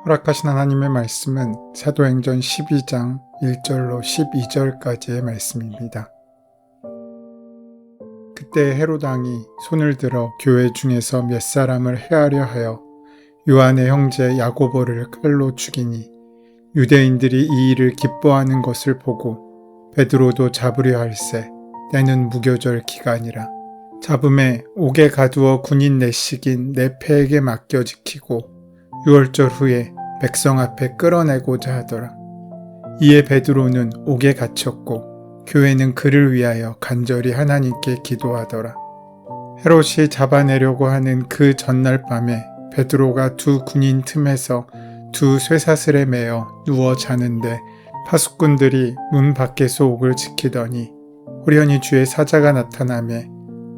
허락하신 하나님의 말씀은 사도행전 12장 1절로 12절까지의 말씀입니다. 그때 헤롯 왕이 손을 들어 교회 중에서 몇 사람을 해하려 하여 요한의 형제 야고보를 칼로 죽이니 유대인들이 이 일을 기뻐하는 것을 보고 베드로도 잡으려 할세 때는 무교절 기간이라. 잡음에 옥에 가두어 군인 내식인 네페에게 맡겨 지키고 6월절 후에 백성 앞에 끌어내고자 하더라. 이에 베드로는 옥에 갇혔고 교회는 그를 위하여 간절히 하나님께 기도하더라. 헤롯이 잡아내려고 하는 그 전날 밤에 베드로가 두 군인 틈에서 두 쇠사슬에 매어 누워 자는데 파수꾼들이 문 밖에서 옥을 지키더니 호련히 주의 사자가 나타나매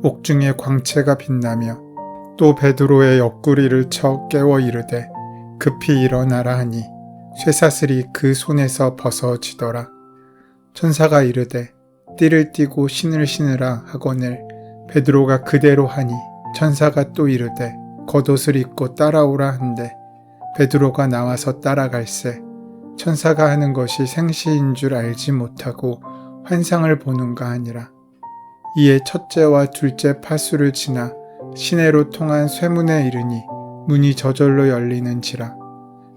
옥중에 광채가 빛나며 또 베드로의 옆구리를 쳐 깨워 이르되 급히 일어나라 하니 쇠사슬이 그 손에서 벗어지더라. 천사가 이르되 띠를 띠고 신을 신으라 하거늘 베드로가 그대로 하니 천사가 또 이르되 겉옷을 입고 따라오라 한데 베드로가 나와서 따라갈새 천사가 하는 것이 생시인 줄 알지 못하고 환상을 보는가 하니라. 이에 첫째와 둘째 파수를 지나 시내로 통한 쇠문에 이르니 문이 저절로 열리는지라.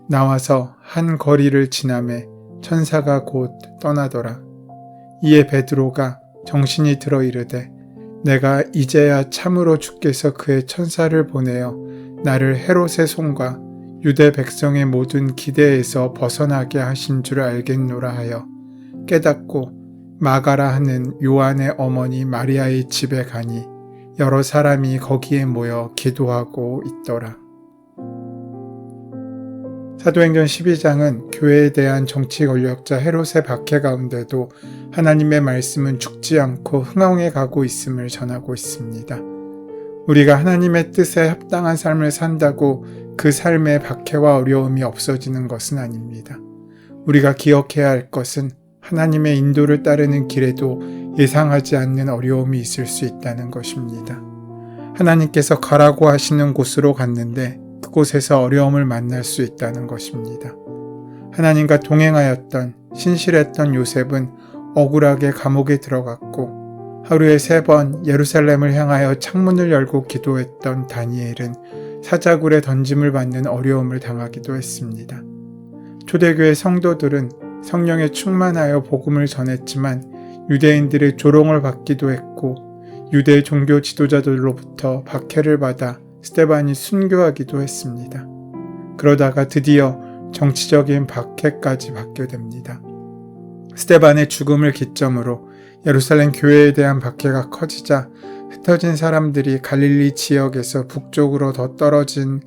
나와서 한 거리를 지나매 천사가 곧 떠나더라. 이에 베드로가 정신이 들어 이르되 내가 이제야 참으로 주께서 그의 천사를 보내어 나를 헤롯의 손과 유대 백성의 모든 기대에서 벗어나게 하신 줄 알겠노라 하여 깨닫고 마가라 하는 요한의 어머니 마리아의 집에 가니 여러 사람이 거기에 모여 기도하고 있더라. 사도행전 12장은 교회에 대한 정치 권력자 헤롯의 박해 가운데도 하나님의 말씀은 죽지 않고 흥황해 가고 있음을 전하고 있습니다. 우리가 하나님의 뜻에 합당한 삶을 산다고 그 삶의 박해와 어려움이 없어지는 것은 아닙니다. 우리가 기억해야 할 것은 하나님의 인도를 따르는 길에도 예상하지 않는 어려움이 있을 수 있다는 것입니다. 하나님께서 가라고 하시는 곳으로 갔는데 그곳에서 어려움을 만날 수 있다는 것입니다. 하나님과 동행하였던 신실했던 요셉은 억울하게 감옥에 들어갔고 하루에 3번 예루살렘을 향하여 창문을 열고 기도했던 다니엘은 사자굴에 던짐을 받는 어려움을 당하기도 했습니다. 초대교회 성도들은 성령에 충만하여 복음을 전했지만 유대인들의 조롱을 받기도 했고 유대 종교 지도자들로부터 박해를 받아 스데반이 순교하기도 했습니다. 그러다가 드디어 정치적인 박해까지 받게 됩니다. 스데반의 죽음을 기점으로 예루살렘 교회에 대한 박해가 커지자 흩어진 사람들이 갈릴리 지역에서 북쪽으로 더 떨어진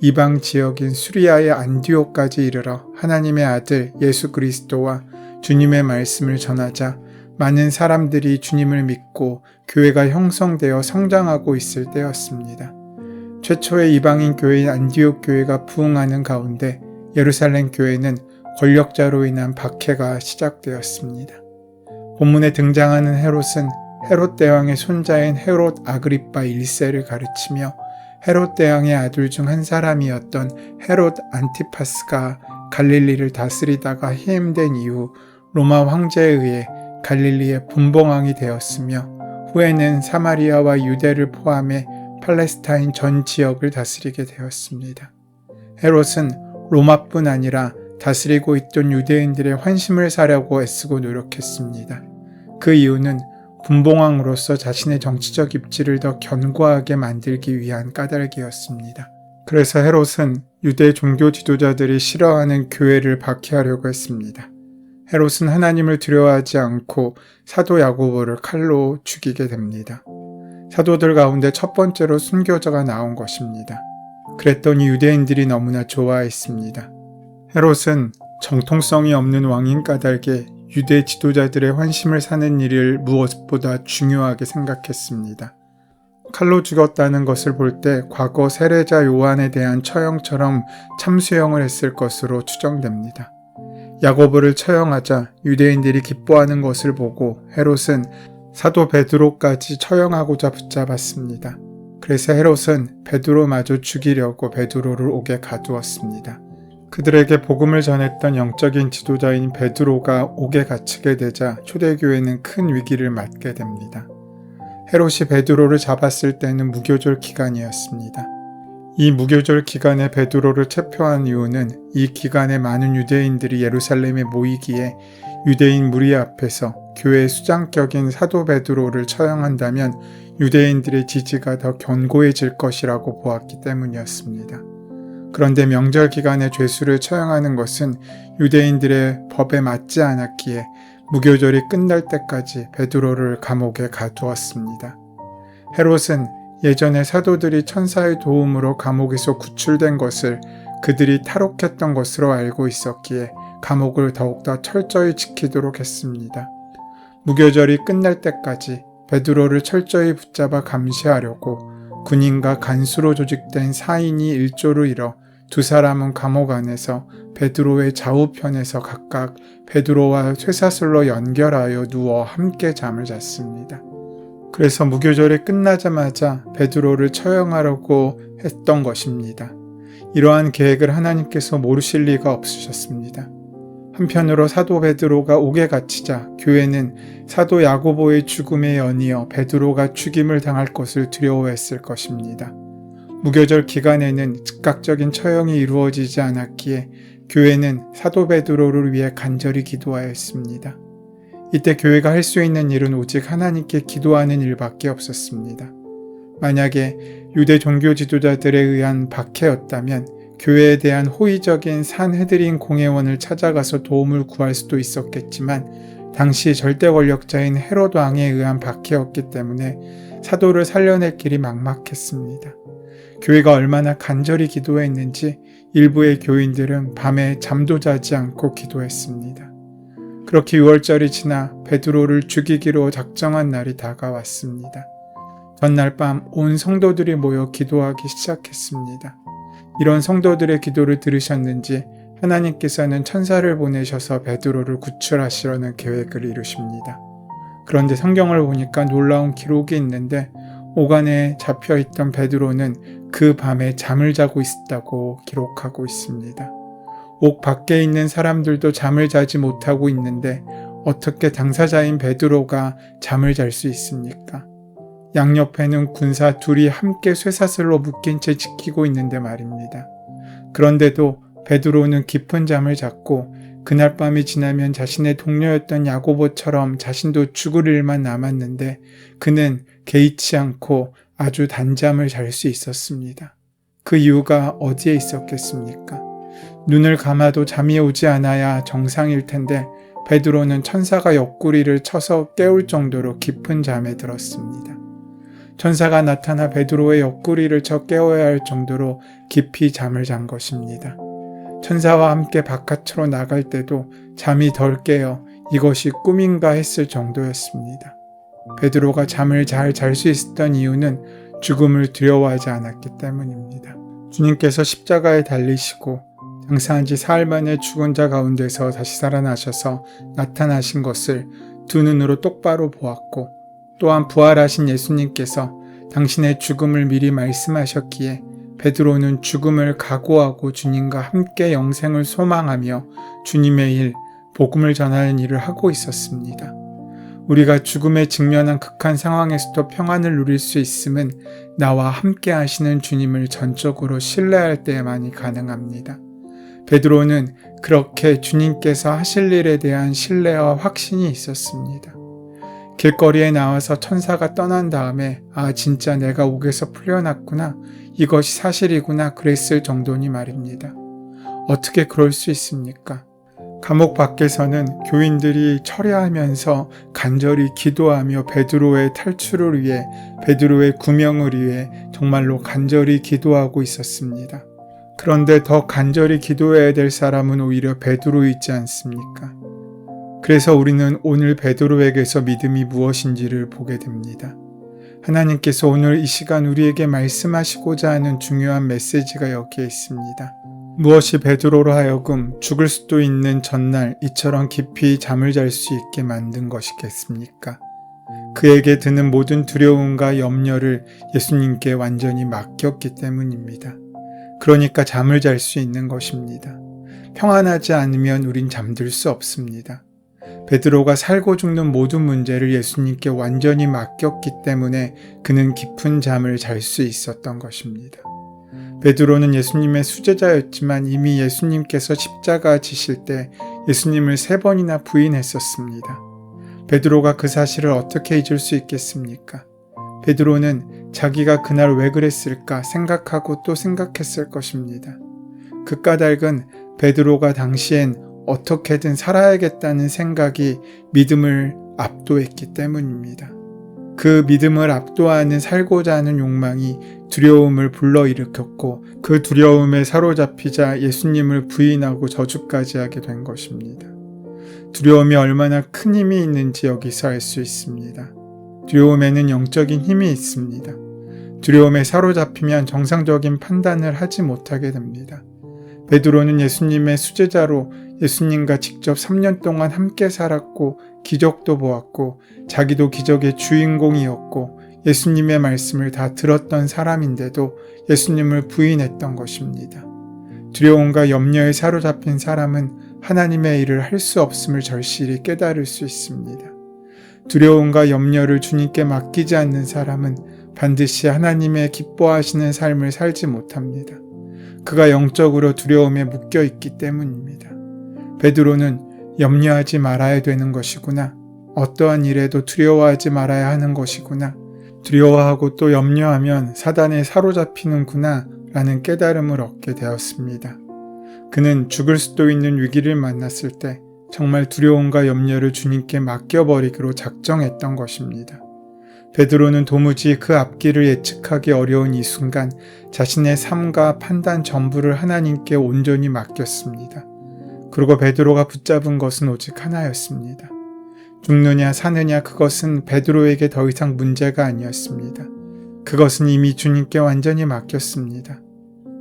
이방 지역인 수리아의 안디옥까지 이르러 하나님의 아들 예수 그리스도와 주님의 말씀을 전하자 많은 사람들이 주님을 믿고 교회가 형성되어 성장하고 있을 때였습니다. 최초의 이방인 교회인 안디옥 교회가 부흥하는 가운데 예루살렘 교회는 권력자로 인한 박해가 시작되었습니다. 본문에 등장하는 헤롯은 헤롯 대왕의 손자인 헤롯 아그리파 1세를 가르치며 헤롯 대왕의 아들 중 한 사람이었던 헤롯 안티파스가 갈릴리를 다스리다가 해임된 이후 로마 황제에 의해 갈릴리의 분봉왕이 되었으며 후에는 사마리아와 유대를 포함해 팔레스타인 전 지역을 다스리게 되었습니다. 헤롯은 로마뿐 아니라 다스리고 있던 유대인들의 환심을 사려고 애쓰고 노력했습니다. 그 이유는 분봉왕으로서 자신의 정치적 입지를 더 견고하게 만들기 위한 까닭이었습니다. 그래서 헤롯은 유대 종교 지도자들이 싫어하는 교회를 박해하려고 했습니다. 헤롯은 하나님을 두려워하지 않고 사도 야고보를 칼로 죽이게 됩니다. 사도들 가운데 첫 번째로 순교자가 나온 것입니다. 그랬더니 유대인들이 너무나 좋아했습니다. 헤롯은 정통성이 없는 왕인 까닭에 유대 지도자들의 환심을 사는 일을 무엇보다 중요하게 생각했습니다. 칼로 죽었다는 것을 볼 때 과거 세례자 요한에 대한 처형처럼 참수형을 했을 것으로 추정됩니다. 야고보를 처형하자 유대인들이 기뻐하는 것을 보고 헤롯은 사도 베드로까지 처형하고자 붙잡았습니다. 그래서 헤롯은 베드로마저 죽이려고 베드로를 옥에 가두었습니다. 그들에게 복음을 전했던 영적인 지도자인 베드로가 옥에 갇히게 되자 초대교회는 큰 위기를 맞게 됩니다. 헤롯이 베드로를 잡았을 때는 무교절 기간이었습니다. 이 무교절 기간에 베드로를 체포한 이유는 이 기간에 많은 유대인들이 예루살렘에 모이기에 유대인 무리 앞에서 교회의 수장격인 사도 베드로를 처형한다면 유대인들의 지지가 더 견고해질 것이라고 보았기 때문이었습니다. 그런데 명절 기간에 죄수를 처형하는 것은 유대인들의 법에 맞지 않았기에 무교절이 끝날 때까지 베드로를 감옥에 가두었습니다. 헤롯은 예전에 사도들이 천사의 도움으로 감옥에서 구출된 것을 그들이 탈옥했던 것으로 알고 있었기에 감옥을 더욱더 철저히 지키도록 했습니다. 무교절이 끝날 때까지 베드로를 철저히 붙잡아 감시하려고 군인과 간수로 조직된 4인이 일조를 이뤄 두 사람은 감옥 안에서 베드로의 좌우편에서 각각 베드로와 쇠사슬로 연결하여 누워 함께 잠을 잤습니다. 그래서 무교절이 끝나자마자 베드로를 처형하려고 했던 것입니다. 이러한 계획을 하나님께서 모르실 리가 없으셨습니다. 한편으로 사도 베드로가 옥에 갇히자 교회는 사도 야고보의 죽음에 연이어 베드로가 죽임을 당할 것을 두려워했을 것입니다. 무교절 기간에는 즉각적인 처형이 이루어지지 않았기에 교회는 사도 베드로를 위해 간절히 기도하였습니다. 이때 교회가 할 수 있는 일은 오직 하나님께 기도하는 일밖에 없었습니다. 만약에 유대 종교 지도자들에 의한 박해였다면 교회에 대한 호의적인 산헤드린 공회원을 찾아가서 도움을 구할 수도 있었겠지만 당시 절대 권력자인 헤롯 왕에 의한 박해였기 때문에 사도를 살려낼 길이 막막했습니다. 교회가 얼마나 간절히 기도했는지 일부의 교인들은 밤에 잠도 자지 않고 기도했습니다. 그렇게 6월절이 지나 베드로를 죽이기로 작정한 날이 다가왔습니다. 전날 밤 온 성도들이 모여 기도하기 시작했습니다. 이런 성도들의 기도를 들으셨는지 하나님께서는 천사를 보내셔서 베드로를 구출하시려는 계획을 이루십니다. 그런데 성경을 보니까 놀라운 기록이 있는데 옥안에 잡혀있던 베드로는 그 밤에 잠을 자고 있었다고 기록하고 있습니다. 옥 밖에 있는 사람들도 잠을 자지 못하고 있는데 어떻게 당사자인 베드로가 잠을 잘 수 있습니까? 양옆에는 군사 둘이 함께 쇠사슬로 묶인 채 지키고 있는데 말입니다. 그런데도 베드로는 깊은 잠을 잤고 그날 밤이 지나면 자신의 동료였던 야고보처럼 자신도 죽을 일만 남았는데 그는 개의치 않고 아주 단잠을 잘 수 있었습니다. 그 이유가 어디에 있었겠습니까? 눈을 감아도 잠이 오지 않아야 정상일 텐데 베드로는 천사가 옆구리를 쳐서 깨울 정도로 깊은 잠에 들었습니다. 천사가 나타나 베드로의 옆구리를 쳐 깨워야 할 정도로 깊이 잠을 잔 것입니다. 천사와 함께 바깥으로 나갈 때도 잠이 덜 깨어 이것이 꿈인가 했을 정도였습니다. 베드로가 잠을 잘 잘 수 있었던 이유는 죽음을 두려워하지 않았기 때문입니다. 주님께서 십자가에 달리시고 장사한 지 사흘 만에 죽은 자 가운데서 다시 살아나셔서 나타나신 것을 두 눈으로 똑바로 보았고 또한 부활하신 예수님께서 당신의 죽음을 미리 말씀하셨기에 베드로는 죽음을 각오하고 주님과 함께 영생을 소망하며 주님의 일, 복음을 전하는 일을 하고 있었습니다. 우리가 죽음에 직면한 극한 상황에서도 평안을 누릴 수 있음은 나와 함께 하시는 주님을 전적으로 신뢰할 때만이 가능합니다. 베드로는 그렇게 주님께서 하실 일에 대한 신뢰와 확신이 있었습니다. 길거리에 나와서 천사가 떠난 다음에 진짜 내가 옥에서 풀려났구나, 이것이 사실이구나 그랬을 정도니 말입니다. 어떻게 그럴 수 있습니까? 감옥 밖에서는 교인들이 철야하면서 간절히 기도하며 베드로의 탈출을 위해, 베드로의 구명을 위해 정말로 간절히 기도하고 있었습니다. 그런데 더 간절히 기도해야 될 사람은 오히려 베드로이지 않습니까? 그래서 우리는 오늘 베드로에게서 믿음이 무엇인지를 보게 됩니다. 하나님께서 오늘 이 시간 우리에게 말씀하시고자 하는 중요한 메시지가 여기에 있습니다. 무엇이 베드로로 하여금 죽을 수도 있는 전날 이처럼 깊이 잠을 잘 수 있게 만든 것이겠습니까? 그에게 드는 모든 두려움과 염려를 예수님께 완전히 맡겼기 때문입니다. 그러니까 잠을 잘 수 있는 것입니다. 평안하지 않으면 우린 잠들 수 없습니다. 베드로가 살고 죽는 모든 문제를 예수님께 완전히 맡겼기 때문에 그는 깊은 잠을 잘 수 있었던 것입니다. 베드로는 예수님의 수제자였지만 이미 예수님께서 십자가 지실 때 예수님을 3번이나 부인했었습니다. 베드로가 그 사실을 어떻게 잊을 수 있겠습니까? 베드로는 자기가 그날 왜 그랬을까 생각하고 또 생각했을 것입니다. 그 까닭은 베드로가 당시엔 어떻게든 살아야겠다는 생각이 믿음을 압도했기 때문입니다. 그 믿음을 압도하는 살고자 하는 욕망이 두려움을 불러일으켰고 그 두려움에 사로잡히자 예수님을 부인하고 저주까지 하게 된 것입니다. 두려움이 얼마나 큰 힘이 있는지 여기서 알 수 있습니다. 두려움에는 영적인 힘이 있습니다. 두려움에 사로잡히면 정상적인 판단을 하지 못하게 됩니다. 베드로는 예수님의 수제자로 예수님과 직접 3년 동안 함께 살았고 기적도 보았고 자기도 기적의 주인공이었고 예수님의 말씀을 다 들었던 사람인데도 예수님을 부인했던 것입니다. 두려움과 염려에 사로잡힌 사람은 하나님의 일을 할 수 없음을 절실히 깨달을 수 있습니다. 두려움과 염려를 주님께 맡기지 않는 사람은 반드시 하나님의 기뻐하시는 삶을 살지 못합니다. 그가 영적으로 두려움에 묶여 있기 때문입니다. 베드로는 염려하지 말아야 되는 것이구나. 어떠한 일에도 두려워하지 말아야 하는 것이구나. 두려워하고 또 염려하면 사단에 사로잡히는구나 라는 깨달음을 얻게 되었습니다. 그는 죽을 수도 있는 위기를 만났을 때 정말 두려움과 염려를 주님께 맡겨버리기로 작정했던 것입니다. 베드로는 도무지 그 앞길을 예측하기 어려운 이 순간 자신의 삶과 판단 전부를 하나님께 온전히 맡겼습니다. 그리고 베드로가 붙잡은 것은 오직 하나였습니다. 죽느냐 사느냐 그것은 베드로에게 더 이상 문제가 아니었습니다. 그것은 이미 주님께 완전히 맡겼습니다.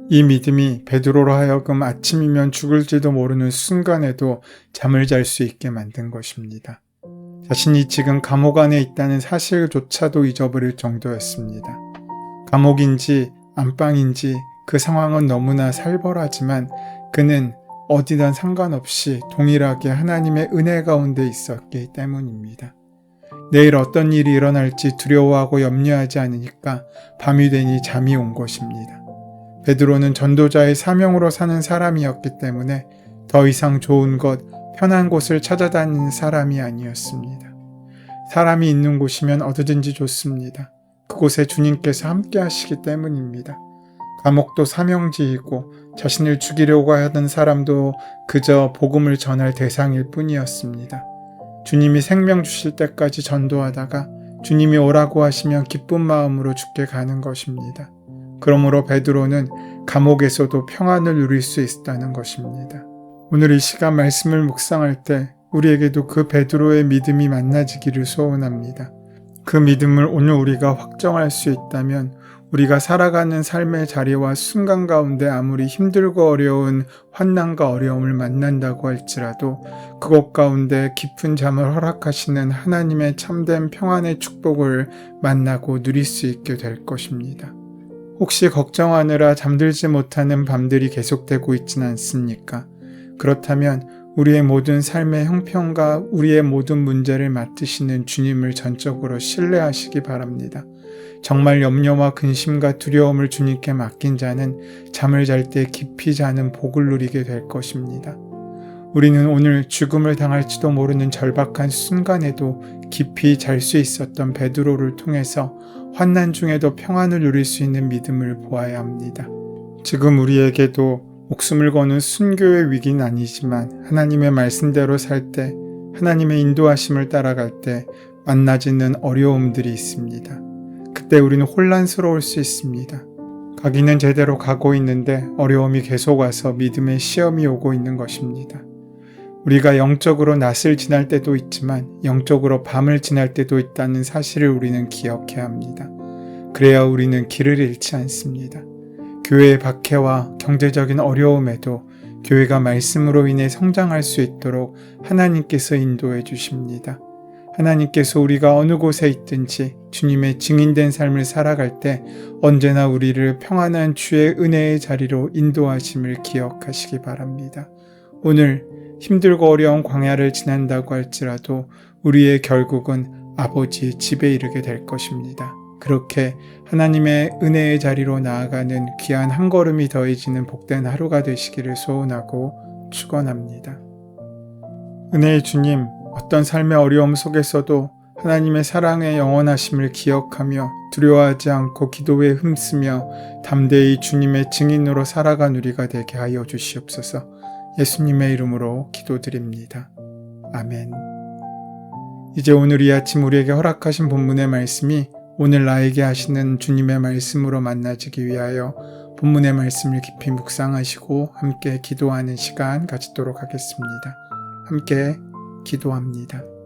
이 믿음이 베드로로 하여금 아침이면 죽을지도 모르는 순간에도 잠을 잘 수 있게 만든 것입니다. 자신이 지금 감옥 안에 있다는 사실조차도 잊어버릴 정도였습니다. 감옥인지 안방인지 그 상황은 너무나 살벌하지만 그는 어디든 상관없이 동일하게 하나님의 은혜 가운데 있었기 때문입니다. 내일 어떤 일이 일어날지 두려워하고 염려하지 않으니까 밤이 되니 잠이 온 것입니다. 베드로는 전도자의 사명으로 사는 사람이었기 때문에 더 이상 좋은 것, 편한 곳을 찾아다니는 사람이 아니었습니다. 사람이 있는 곳이면 어디든지 좋습니다. 그곳에 주님께서 함께 하시기 때문입니다. 감옥도 사명지이고 자신을 죽이려고 하던 사람도 그저 복음을 전할 대상일 뿐이었습니다. 주님이 생명 주실 때까지 전도하다가 주님이 오라고 하시면 기쁜 마음으로 죽게 가는 것입니다. 그러므로 베드로는 감옥에서도 평안을 누릴 수 있다는 것입니다. 오늘 이 시간 말씀을 묵상할 때 우리에게도 그 베드로의 믿음이 만나지기를 소원합니다. 그 믿음을 오늘 우리가 확정할 수 있다면 우리가 살아가는 삶의 자리와 순간 가운데 아무리 힘들고 어려운 환난과 어려움을 만난다고 할지라도 그곳 가운데 깊은 잠을 허락하시는 하나님의 참된 평안의 축복을 만나고 누릴 수 있게 될 것입니다. 혹시 걱정하느라 잠들지 못하는 밤들이 계속되고 있진 않습니까? 그렇다면 우리의 모든 삶의 형편과 우리의 모든 문제를 맡으시는 주님을 전적으로 신뢰하시기 바랍니다. 정말 염려와 근심과 두려움을 주님께 맡긴 자는 잠을 잘 때 깊이 자는 복을 누리게 될 것입니다. 우리는 오늘 죽음을 당할지도 모르는 절박한 순간에도 깊이 잘 수 있었던 베드로를 통해서 환난 중에도 평안을 누릴 수 있는 믿음을 보아야 합니다. 지금 우리에게도 목숨을 거는 순교의 위기는 아니지만 하나님의 말씀대로 살 때, 하나님의 인도하심을 따라갈 때 만나지는 어려움들이 있습니다. 그때 우리는 혼란스러울 수 있습니다. 가기는 제대로 가고 있는데 어려움이 계속 와서 믿음의 시험이 오고 있는 것입니다. 우리가 영적으로 낮을 지날 때도 있지만 영적으로 밤을 지날 때도 있다는 사실을 우리는 기억해야 합니다. 그래야 우리는 길을 잃지 않습니다. 교회의 박해와 경제적인 어려움에도 교회가 말씀으로 인해 성장할 수 있도록 하나님께서 인도해 주십니다. 하나님께서 우리가 어느 곳에 있든지 주님의 증인된 삶을 살아갈 때 언제나 우리를 평안한 주의 은혜의 자리로 인도하심을 기억하시기 바랍니다. 오늘 힘들고 어려운 광야를 지난다고 할지라도 우리의 결국은 아버지의 집에 이르게 될 것입니다. 그렇게 하나님의 은혜의 자리로 나아가는 귀한 한 걸음이 더해지는 복된 하루가 되시기를 소원하고 축원합니다. 은혜의 주님, 어떤 삶의 어려움 속에서도 하나님의 사랑의 영원하심을 기억하며 두려워하지 않고 기도에 힘쓰며 담대히 주님의 증인으로 살아간 우리가 되게 하여 주시옵소서. 예수님의 이름으로 기도드립니다. 아멘. 이제 오늘 이 아침 우리에게 허락하신 본문의 말씀이 오늘 나에게 하시는 주님의 말씀으로 만나지기 위하여 본문의 말씀을 깊이 묵상하시고 함께 기도하는 시간 가지도록 하겠습니다. 함께 기도합니다.